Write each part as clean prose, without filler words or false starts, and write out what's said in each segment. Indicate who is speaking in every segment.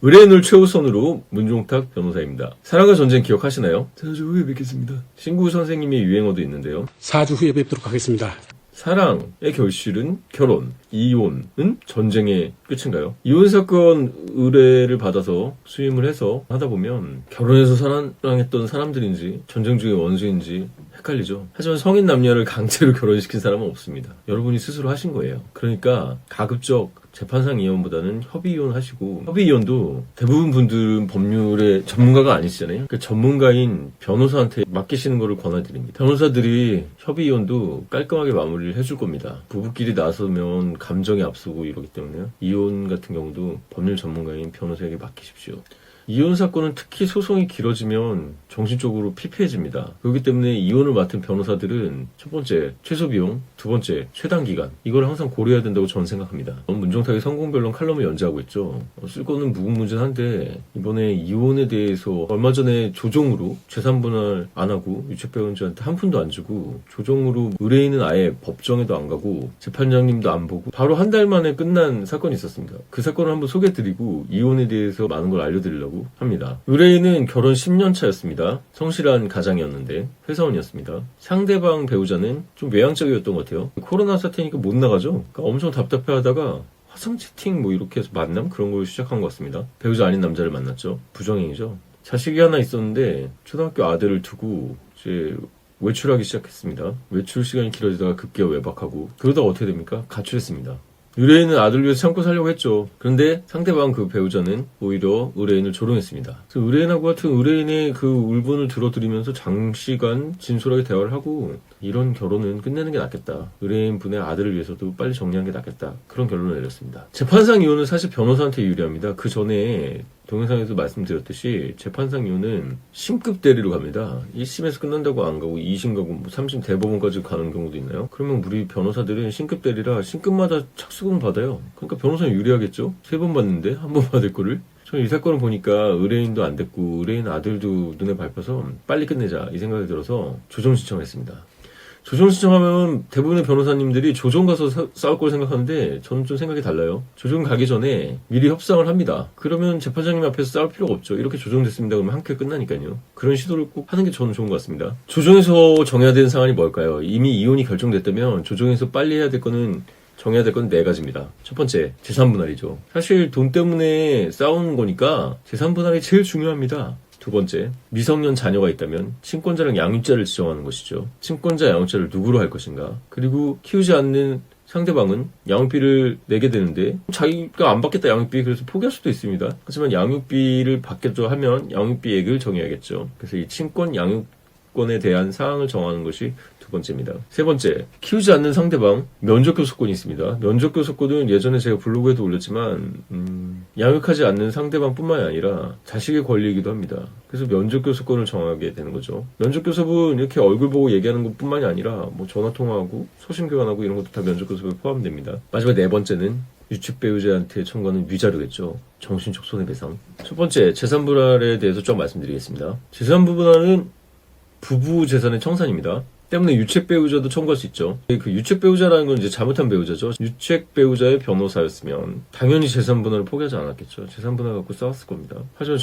Speaker 1: 의뢰인을 최우선으로 문종탁 변호사입니다. 사랑과 전쟁 기억하시나요? 4주 후에 뵙겠습니다. 신구 선생님의 유행어도 있는데요.
Speaker 2: 4주 후에 뵙도록 하겠습니다.
Speaker 1: 사랑의 결실은 결혼, 이혼은 전쟁의 끝인가요? 이혼 사건 의뢰를 받아서 수임을 해서 하다 보면 결혼해서 사랑했던 사람들인지 전쟁 중의 원수인지 헷갈리죠. 하지만 성인 남녀를 강제로 결혼시킨 사람은 없습니다. 여러분이 스스로 하신 거예요. 그러니까 가급적 재판상 이혼보다는 협의 이혼 하시고, 협의 이혼도 대부분 분들은 법률의 전문가가 아니시잖아요. 그 전문가인 변호사한테 맡기시는 거를 권해드립니다. 변호사들이 협의 이혼도 깔끔하게 마무리를 해줄 겁니다. 부부끼리 나서면 감정이 앞서고 이러기 때문에요. 이혼 같은 경우도 법률 전문가인 변호사에게 맡기십시오. 이혼 사건은 특히 소송이 길어지면 정신적으로 피폐해집니다. 그렇기 때문에 이혼을 맡은 변호사들은 첫 번째, 최소 비용, 두 번째, 최단 기간. 이걸 항상 고려해야 된다고 저는 생각합니다. 문종탁의 성공변론 칼럼을 연재하고 있죠. 쓸 거는 무궁무진한데 이번에 이혼에 대해서 얼마 전에 조정으로 재산분할 안 하고 유책배우자한테 한 푼도 안 주고 조정으로 의뢰인은 아예 법정에도 안 가고 재판장님도 안 보고 바로 한 달 만에 끝난 사건이 있었습니다. 그 사건을 한번 소개해드리고 이혼에 대해서 많은 걸 알려드리려고 합니다. 의뢰인은 결혼 10년 차였습니다. 성실한 가장이었는데 회사원이었습니다. 상대방 배우자는 좀 외향적이었던 것 같아요. 코로나 사태니까 못 나가죠. 그러니까 엄청 답답해하다가 화상 채팅 뭐 이렇게 해서 만남 그런 걸 시작한 것 같습니다. 배우자 아닌 남자를 만났죠. 부정행위죠. 자식이 하나 있었는데 초등학교 아들을 두고 이제 외출하기 시작했습니다. 외출 시간이 길어지다가 급기야 외박하고 그러다가 어떻게 됩니까? 가출했습니다. 의뢰인은 아들을 위해서 참고 살려고 했죠. 그런데 상대방 그 배우자는 오히려 의뢰인을 조롱했습니다. 그래서 의뢰인하고 같은 의뢰인의 그 울분을 들어드리면서 장시간 진솔하게 대화를 하고 이런 결혼은 끝내는 게 낫겠다. 의뢰인 분의 아들을 위해서도 빨리 정리하는 게 낫겠다. 그런 결론을 내렸습니다. 재판상 이혼은 사실 변호사한테 유리합니다. 그 전에 동영상에서 말씀드렸듯이 재판상 이혼은 신급 대리로 갑니다. 1심에서 끝난다고 안 가고 2심 가고 뭐 3심 대법원까지 가는 경우도 있나요? 그러면 우리 변호사들은 신급 대리라 신급마다 착수금 받아요. 그러니까 변호사는 유리하겠죠? 3번 받는데 한 번 받을 거를? 저는 이 사건을 보니까 의뢰인도 안 됐고 의뢰인 아들도 눈에 밟혀서 빨리 끝내자 이 생각이 들어서 조정 신청을 했습니다. 조정 신청하면 대부분의 변호사님들이 조정 가서 싸울 걸 생각하는데 저는 좀 생각이 달라요. 조정 가기 전에 미리 협상을 합니다. 그러면 재판장님 앞에서 싸울 필요가 없죠. 이렇게 조정됐습니다. 그러면 한 큐에 끝나니까요. 그런 시도를 꼭 하는 게 저는 좋은 것 같습니다. 조정에서 정해야 되는 사안이 뭘까요? 이미 이혼이 결정됐다면 조정에서 빨리 해야 될 거는 정해야 될 건 4가지입니다. 첫 번째, 재산분할이죠. 사실 돈 때문에 싸우는 거니까 재산분할이 제일 중요합니다. 두 번째, 미성년 자녀가 있다면 친권자랑 양육자를 지정하는 것이죠. 친권자 양육자를 누구로 할 것인가. 그리고 키우지 않는 상대방은 양육비를 내게 되는데 자기가 안 받겠다 양육비 그래서 포기할 수도 있습니다. 하지만 양육비를 받겠죠 하면 양육비액을 정해야겠죠. 그래서 이 친권 양육권에 대한 사항을 정하는 것이 두 번째입니다. 세 번째, 키우지 않는 상대방 면접교섭권이 있습니다. 면접교섭권은 예전에 제가 블로그에도 올렸지만 양육하지 않는 상대방뿐만이 아니라 자식의 권리이기도 합니다. 그래서 면접교섭권을 정하게 되는 거죠. 면접교섭은 이렇게 얼굴 보고 얘기하는 것뿐만이 아니라 뭐 전화통화하고 소신교환하고 이런 것도 다 면접교섭에 포함됩니다. 마지막 4번째는 유축배우자한테 청구하는 위자료겠죠. 정신적 손해배상. 첫 번째, 재산분할에 대해서 좀 말씀드리겠습니다. 재산분할은 부부 재산의 청산입니다. 때문에 유책 배우자도 청구할 수 있죠. 그 유책 배우자라는 건 이제 잘못한 배우자죠. 유책 배우자의 변호사였으면 당연히 재산 분할을 포기하지 않았겠죠. 재산 분할 갖고 싸웠을 겁니다. 하지만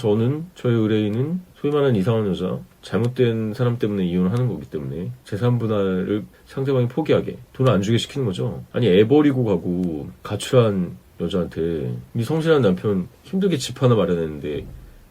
Speaker 1: 저희 의뢰인은 소위 말하는 이상한 여자, 잘못된 사람 때문에 이혼을 하는 거기 때문에 재산 분할을 상대방이 포기하게 돈을 안 주게 시키는 거죠. 아니 애 버리고 가고 가출한 여자한테 이 성실한 남편 힘들게 집 하나 마련했는데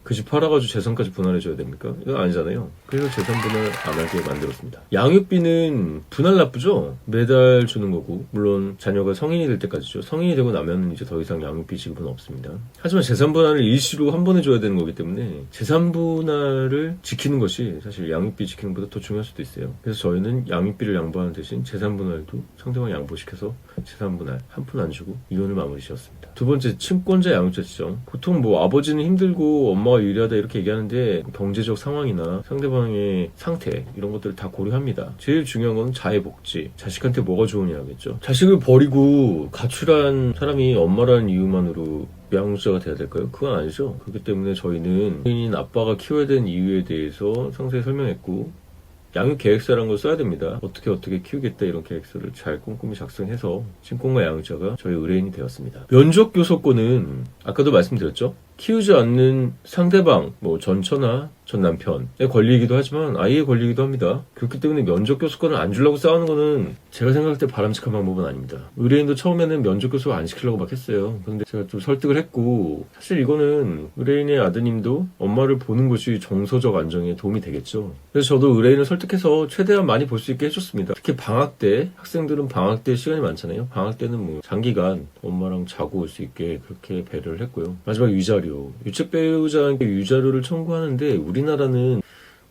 Speaker 1: 그 집 팔아가지고 재산까지 분할해줘야 됩니까? 이건 아니잖아요. 그래서 재산 분할 안 하게 만들었습니다. 양육비는 분할 납부죠? 매달 주는 거고, 물론 자녀가 성인이 될 때까지죠. 성인이 되고 나면 이제 더 이상 양육비 지급은 없습니다. 하지만 재산 분할을 일시로 한 번에 줘야 되는 거기 때문에 재산 분할을 지키는 것이 사실 양육비 지키는 것보다 더 중요할 수도 있어요. 그래서 저희는 양육비를 양보하는 대신 재산 분할도 상대방 양보시켜서 재산 분할 한 푼 안 주고 이혼을 마무리 지었습니다. 두 번째, 친권자 양육자 지정. 보통 뭐 아버지는 힘들고 엄마가 유리하다 이렇게 얘기하는데 경제적 상황이나 상대방의 상태 이런 것들을 다 고려합니다. 제일 중요한 건 자의 복지, 자식한테 뭐가 좋으냐겠죠. 자식을 버리고 가출한 사람이 엄마라는 이유만으로 양육자가 돼야 될까요? 그건 아니죠. 그렇기 때문에 저희는 본인 아빠가 키워야 되는 이유에 대해서 상세히 설명했고 양육 계획서라는 걸 써야 됩니다. 어떻게 키우겠다 이런 계획서를 잘 꼼꼼히 작성해서 친권과 양육자가 저희 의뢰인이 되었습니다. 면접 교섭권은 아까도 말씀드렸죠? 키우지 않는 상대방, 전 처나 전 남편의 권리이기도 하지만 아이의 권리이기도 합니다. 그렇기 때문에 면접 교섭권을 안 주려고 싸우는 거는 제가 생각할 때 바람직한 방법은 아닙니다. 의뢰인도 처음에는 면접 교섭 안 시키려고 막 했어요. 그런데 제가 좀 설득을 했고, 사실 이거는 의뢰인의 아드님도 엄마를 보는 것이 정서적 안정에 도움이 되겠죠. 그래서 저도 의뢰인을 설득해서 최대한 많이 볼 수 있게 해줬습니다. 특히 방학 때, 학생들은 방학 때 시간이 많잖아요. 방학 때는 장기간 엄마랑 자고 올 수 있게 그렇게 배려를 했고요. 마지막 위자료. 유책 배우자에게 위자료를 청구하는데 우리나라는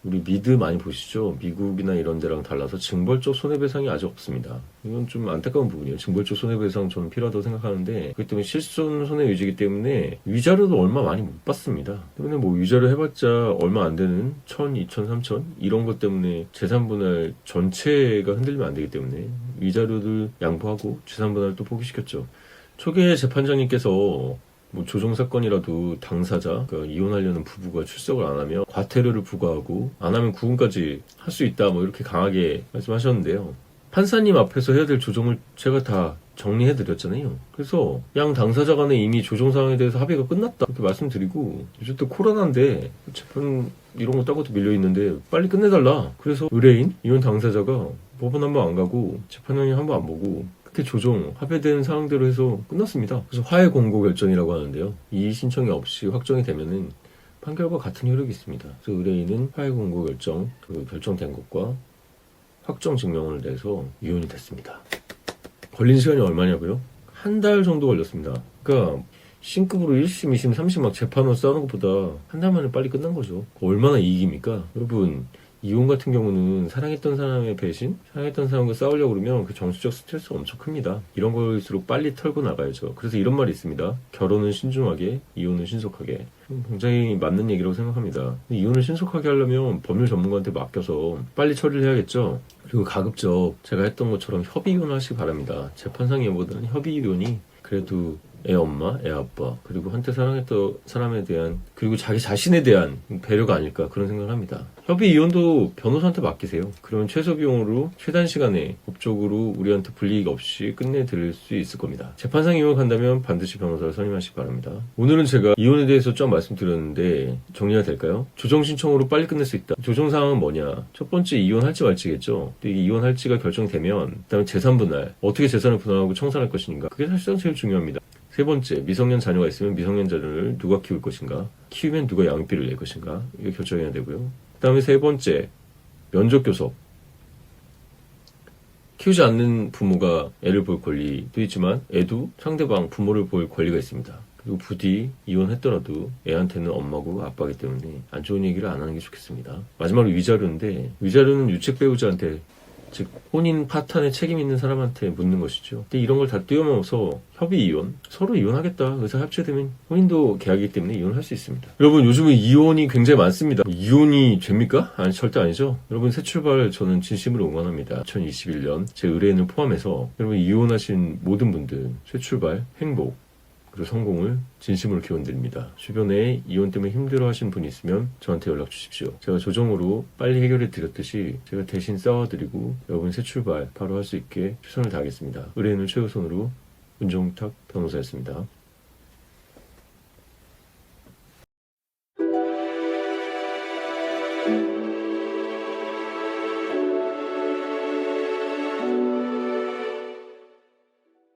Speaker 1: 우리 미드 많이 보시죠? 미국이나 이런 데랑 달라서 징벌적 손해배상이 아직 없습니다. 이건 좀 안타까운 부분이에요. 징벌적 손해배상 저는 필요하다고 생각하는데, 그렇기 때문에 실손 손해유지이기 때문에 위자료도 얼마 많이 못 받습니다. 때문에 위자료 해봤자 얼마 안 되는 1,000, 2,000, 3,000 이런 것 때문에 재산분할 전체가 흔들리면 안 되기 때문에 위자료를 양보하고 재산분할을 또 포기시켰죠. 초기에 재판장님께서 조정사건이라도 당사자, 그러니까 이혼하려는 부부가 출석을 안 하면 과태료를 부과하고 안 하면 구금까지 할 수 있다 이렇게 강하게 말씀하셨는데요. 판사님 앞에서 해야 될 조정을 제가 다 정리해드렸잖아요. 그래서 양 당사자 간에 이미 조정 사항에 대해서 합의가 끝났다 이렇게 말씀드리고, 요즘 또 코로나인데 재판 이런 거 따고도 밀려있는데 빨리 끝내달라. 그래서 의뢰인, 이혼 당사자가 법원 한번 안 가고 재판장님 한번 안 보고 조정, 합의된 사항대로 해서 끝났습니다. 그래서 화해 공고 결정이라고 하는데요. 이의 신청이 없이 확정이 되면은 판결과 같은 효력이 있습니다. 그래서 의뢰인은 화해 공고 결정, 결정된 것과 확정 증명을 내서 이혼이 됐습니다. 걸린 시간이 얼마냐고요? 한 달 정도 걸렸습니다. 그러니까 C급으로 1심, 2심, 3심 막 재판으로 싸우는 것보다 한 달 만에 빨리 끝난 거죠. 얼마나 이익입니까? 여러분, 이혼 같은 경우는 사랑했던 사람의 배신, 사랑했던 사람과 싸우려고 그러면 그 정신적 스트레스 엄청 큽니다. 이런 거일수록 빨리 털고 나가야죠. 그래서 이런 말이 있습니다. 결혼은 신중하게, 이혼은 신속하게. 굉장히 맞는 얘기라고 생각합니다. 이혼을 신속하게 하려면 법률 전문가한테 맡겨서 빨리 처리를 해야겠죠. 그리고 가급적 제가 했던 것처럼 협의 이혼을 하시기 바랍니다. 재판상 이혼보다는 협의 이혼이 그래도 애 엄마, 애 아빠, 그리고 한때 사랑했던 사람에 대한, 그리고 자기 자신에 대한 배려가 아닐까 그런 생각을 합니다. 협의 이혼도 변호사한테 맡기세요. 그러면 최소 비용으로 최단 시간에 법적으로 우리한테 불이익 없이 끝내드릴 수 있을 겁니다. 재판상 이혼을 간다면 반드시 변호사를 선임하시기 바랍니다. 오늘은 제가 이혼에 대해서 좀 말씀드렸는데 정리가 될까요? 조정 신청으로 빨리 끝낼 수 있다. 조정 사항은 뭐냐? 첫 번째, 이혼할지 말지겠죠. 근데 이 이혼할지가 결정되면 그다음에 재산 분할, 어떻게 재산을 분할하고 청산할 것인가, 그게 사실상 제일 중요합니다. 세 번째, 미성년 자녀가 있으면 미성년 자녀를 누가 키울 것인가, 키우면 누가 양육비를 낼 것인가, 이게 결정해야 되고요. 그 다음에 세 번째, 면접 교섭. 키우지 않는 부모가 애를 볼 권리도 있지만 애도 상대방 부모를 볼 권리가 있습니다. 그리고 부디 이혼했더라도 애한테는 엄마고 아빠기 때문에 안 좋은 얘기를 안 하는 게 좋겠습니다. 마지막으로 위자료인데, 위자료는 유책 배우자한테, 즉 혼인 파탄에 책임 있는 사람한테 묻는 것이죠. 근데 이런 걸 다 뛰어넘어서 협의 이혼, 서로 이혼하겠다, 의사 합치되면 혼인도 계약이기 때문에 이혼할 수 있습니다. 여러분, 요즘은 이혼이 굉장히 많습니다. 이혼이 됩니까? 아니, 절대 아니죠. 여러분, 새 출발 저는 진심으로 응원합니다. 2021년 제 의뢰인을 포함해서 여러분 이혼하신 모든 분들 새 출발, 행복, 그리고 성공을 진심으로 기원드립니다. 주변에 이혼 때문에 힘들어하시는 분이 있으면 저한테 연락 주십시오. 제가 조정으로 빨리 해결해 드렸듯이 제가 대신 싸워드리고 여러분 새 출발 바로 할 수 있게 최선을 다하겠습니다. 의뢰인을 최우선으로 은종탁 변호사였습니다.